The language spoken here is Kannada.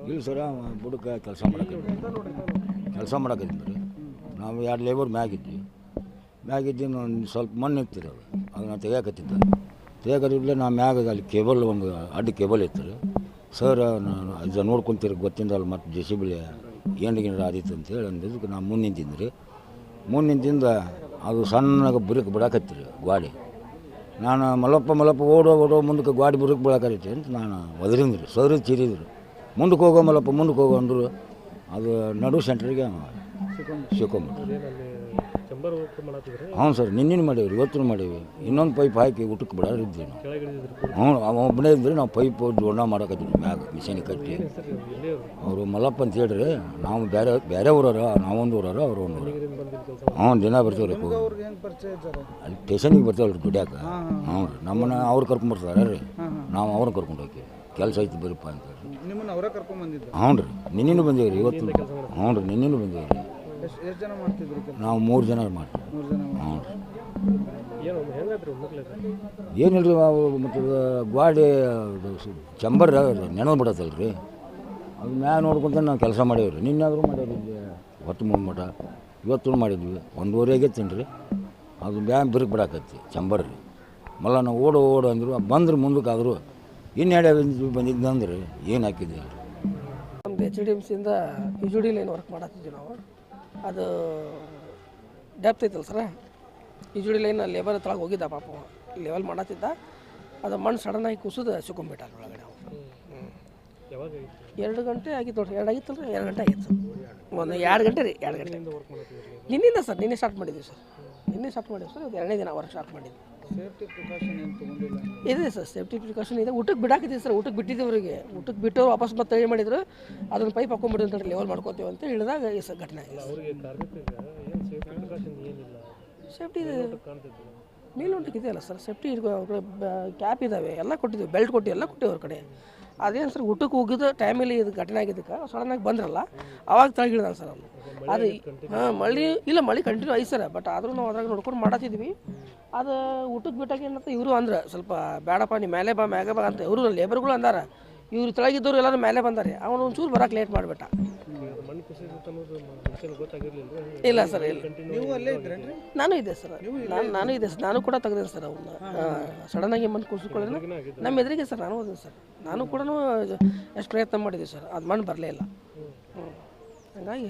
ಇಲ್ಲ ಸರ ಬುಡಕ್ಕೆ ಕೆಲಸ ಮಾಡಕತ್ತಿದ್ರಿ ನಾವು 2 ಲೇಬರ್ ಮ್ಯಾಗಿದ್ದು ಒಂದು ಸ್ವಲ್ಪ ಮಣ್ಣು ಇತ್ತು ರೀ ಅದನ್ನು ತೆಗಿಯಕತ್ತಿದ್ದೆ ನಾ ಮ್ಯಾಗ ಅಲ್ಲಿ ಕೇಬಲ್ ಒಂದು ಅಡ್ಡ ಕೇಬಲ್ ಇತ್ತು ರೀ ಸರ್ ಅದು ನೋಡ್ಕೊಂತೀರಿ ಗೊತ್ತಿಂದ ಅಲ್ಲಿ ಮತ್ತು ಜೆ ಸಿ ಬಿ ಏನಾರ ಆದಿತ್ತು ಅಂತೇಳಿ ಅಂದಿದ್ದಕ್ಕೆ ನಾ ಮುಂದೆ ನಿಂತಿಂದ ಅದು ಸಣ್ಣಗೆ ಬುರಕ್ಕೆ ಬಿಡಾಕತ್ತೀರಿ ಗಾಡಿ ನಾನು ಮಲ್ಲಪ್ಪ ಓಡೋ ಮುಂದಕ್ಕೆ ಗಾಡಿ ಬುರಕ್ಕೆ ಬಿಡಾಕೈತಿ ಅಂತ ನಾನು ಒದರಿಂದ್ರಿ ಸರ್ ಚೀರಿದ್ರು ಮುಂದಕ್ಕೆ ಹೋಗೋ ಅಂದರು ಅದು ನಡು ಸೆಂಟ್ರಿಗೆ ಸಿಕ್ಕೊಂಬಿಟ್ರು. ಹ್ಞೂ ಸರ್ ನಿನ್ನೆ ಮಾಡೀವಿ ಇವತ್ತು ಮಾಡೀವಿ ಇನ್ನೊಂದು ಪೈಪ್ ಹಾಕಿ ಊಟಕ್ಕೆ ಬಿಡೋರಿದ್ವಿ ನಾವು. ಒಬ್ಬನೇ ಇದ್ರಿ ನಾವು ಪೈಪ್ ಜೋಡಣೆ ಮಾಡೋಕತ್ತಿದ್ವಿ ಮ್ಯಾಗ ಮಿಷಿನಿಗೆ ಕಟ್ಟಿ. ಅವರು ಮಲ್ಲಪ್ಪ ಅಂತ ಹೇಳ್ರಿ ನಾವು ಬೇರೆ ಊರವ್ರ ನಾವೊಂದು ಊರವ್ರ ಅವ್ರು ಒಂದು ಊರು. ದಿನ ಬರ್ತೀವಿ ರೀ ಅಲ್ಲಿ ಸ್ಟೇಷನಿಗೆ ಬರ್ತೀವಲ್ಲ ರೀ ದುಡ್ಯಾಕ. ಹ್ಞೂ ರೀ ನಮ್ಮನ್ನ ಅವ್ರು ಕರ್ಕೊಂಬರ್ತಾರೆ ರೀ ನಾವು ಅವ್ರನ್ನ ಕರ್ಕೊಂಡು ಹೋಗ್ತೀವಿ ಕೆಲಸ ಐತಿ ಬರೀಪ್ಪ ಅಂತೇಳಿ. ಹ್ಞೂ ರೀ ನಿನ್ನೆನೂ ಬಂದೀವಿ ರೀ ಇವತ್ತು. ಹ್ಞೂ ರೀ ನಿನ್ನೆನೂ ಬಂದೀವಿ ರೀ. ನಾವು 3 ಜನ ಮಾಡ್ತೀವಿ. ಹ್ಞೂ ರೀ ಏನಿಲ್ಲ ರೀ ಮತ್ತು ಗಾಡಿ ಚಂಬರ್ ನೆನೆದು ಬಿಡತ್ತಲ್ಲ ರೀ ಅದು ಮ್ಯಾಗ ನೋಡ್ಕೊಂತ ನಾವು ಕೆಲಸ ಮಾಡೀವಿ ರೀ. ನಿನ್ನಾದರೂ ಮಾಡೀವಿ ಹೊತ್ತು ಮುಂದ್ಮಟ ಇವತ್ತು ಮಾಡಿದ್ವಿ 1:30 ಆಗೈತೀನಿ ರೀ. ಅದು ಬ್ಯಾಂಕ್ ಬಿರುಕು ಬಿಡಾಕತ್ತಿ ಚಂಬರ್ ರೀ ಮಲ್ಲ ನಾವು ಓಡು ಅಂದರು ಬಂದ್ರೆ ಮುಂದಕ್ಕಾದರೂ ಇನ್ನೆರಡು ಬಂದಿದ್ದಂದ್ರೆ ಏನು ಹಾಕಿದ್ದೆ. ನಮ್ದು HDMC ಯುಜುಡಿ ಲೈನ್ ವರ್ಕ್ ಮಾಡತ್ತಿದ್ವಿ ನಾವು. ಅದು ಡೆಪ್ತ್ ಐತಲ್ಲ ಸರ ಯುಜುಡಿ ಲೈನ್ ಲೇಬರ್ ತಳಗೆ ಹೋಗಿದ್ದ ಪಾಪ ಲೆವೆಲ್ ಮಾಡತ್ತಿದ್ದ ಅದು ಮಣ್ಣು ಸಡನ್ನಾಗಿ ಕುಸಿದು ಸಿಕ್ಕೊಂಬಿಟ್ಟ ಒಳಗಡೆ. 2 ಗಂಟೆ ಆಗಿತ್ತು ನೋಡಿರಿ 2 ಆಗಿತ್ತಲ್ಲ ರೀ 2 ಗಂಟೆ ಆಗಿತ್ತು. ಒಂದು 2 ಗಂಟೆ ರೀ 2 ಗಂಟೆ ನಿನ್ನಿಂದ ಸರ್ ನಿನ್ನೆ ಸ್ಟಾರ್ಟ್ ಮಾಡಿದ್ವಿ ಸರ್. ಅದು 2ನೇ ದಿನ ವರ್ಕ್ ಸ್ಟಾರ್ಟ್ ಮಾಡಿದ್ವಿ. ಸೇಫ್ಟಿ ಪ್ರಿಕಾಷನ್ ಏನು ತೊಗೊಂಡಿಲ್ಲ ಇದೆ ಸರ್ ಸೇಫ್ಟಿ ಪ್ರಿಕಾಷನ್ ಇದೆ. ಊಟಕ್ಕೆ ಬಿಡಾಕಿದ್ದೀವಿ ಸರ್. ಊಟಕ್ಕೆ ಬಿಟ್ಟಿದ್ದವರಿಗೆ ಊಟಕ್ಕೆ ಬಿಟ್ಟು ವಾಪಸ್ ಮತ್ತೆ ಏನು ಮಾಡಿದ್ರು ಅದನ್ನು ಪೈಪ್ ಹಾಕೊಂಡ್ಬಿಟ್ಟು ಅಂತ ಲೆವೆಲ್ ಮಾಡ್ಕೋತೀವಿ ಅಂತ ಹೇಳಿದಾಗ ಈ ಸರ್ ಘಟನೆ ಆಗಿದೆ. ಸೇಫ್ಟಿ ಇದೆ ಮೇಲುಂಟಕ್ಕೆ ಇದೆಯಲ್ಲ ಸರ್ ಸೇಫ್ಟಿ ಕ್ಯಾಪ್ ಇದ್ದಾವೆ ಎಲ್ಲ ಕೊಟ್ಟಿದ್ದೀವಿ ಬೆಲ್ಟ್ ಕೊಟ್ಟು ಎಲ್ಲ ಕೊಟ್ಟಿವಿ ಅವ್ರ ಕಡೆ. ಅದೇನು ಸರ್ ಊಟಕ್ಕೆ ಹೋಗಿದ್ದು ಟೈಮಲ್ಲಿ ಇದು ಘಟನೆ ಆಗಿದ್ದಕ್ಕೆ ಸಡನ್ನಾಗಿ ಬಂದ್ರಲ್ಲ ಅವಾಗ ತಳಗಿಳಿದಾನೆ ಸರ್ ಅವ್ನು. ಅದು ಮಳೆ ಕಂಟಿನ್ಯೂ ಐತೆ ಸರ್. ಬಟ್ ಆದರೂ ನಾವು ಅದ್ರಾಗ ನೋಡ್ಕೊಂಡು ಮಾಡತ್ತಿದ್ವಿ. ಅದು ಊಟಕ್ಕೆ ಬಿಟ್ಟಾಗ ಏನಂತ ಇವರು ಅಂದ್ರೆ ಸ್ವಲ್ಪ ಬೇಡಪ್ಪ ನೀ ಮೇಲೆ ಬಾ ಮ್ಯಾಗ ಬಾ ಅಂತ ಇವರು ಲೇಬರ್ಗಳು ಅಂದಾರ. ಇವ್ರು ತೆಳಗಿದ್ದವ್ರು ಎಲ್ಲರೂ ಮೇಲೆ ಬಂದಾರೆ. ಅವನು ಒಂಚೂರು ಬರೋಕೆ ಲೇಟ್ ಮಾಡಿಬಿಟ್ಟ. ಇಲ್ಲ ಸರ್ ಇಲ್ಲ ನಾನು ಇದೆ ಸರ್. ನಾನು ಇದೆ ಸರ್. ನಾನು ಕೂಡ ತೆಗ್ದೇನೆ ಸರ್ ಅವನ್ನ ಸಡನ್ನಾಗಿ ಮಣ್ಣು ಕುಸಿಕೊಳ್ಳಿ ನಮ್ಮ ಎದುರಿಗೆ ಸರ್. ನಾನು ಹೋದೆ ಸರ್. ನಾನು ಕೂಡ ಎಷ್ಟು ಪ್ರಯತ್ನ ಮಾಡಿದ್ದೆ ಸರ್ ಅದು ಮಣ್ಣು ಬರಲೇ ಇಲ್ಲ. ಹಂಗಾಗಿ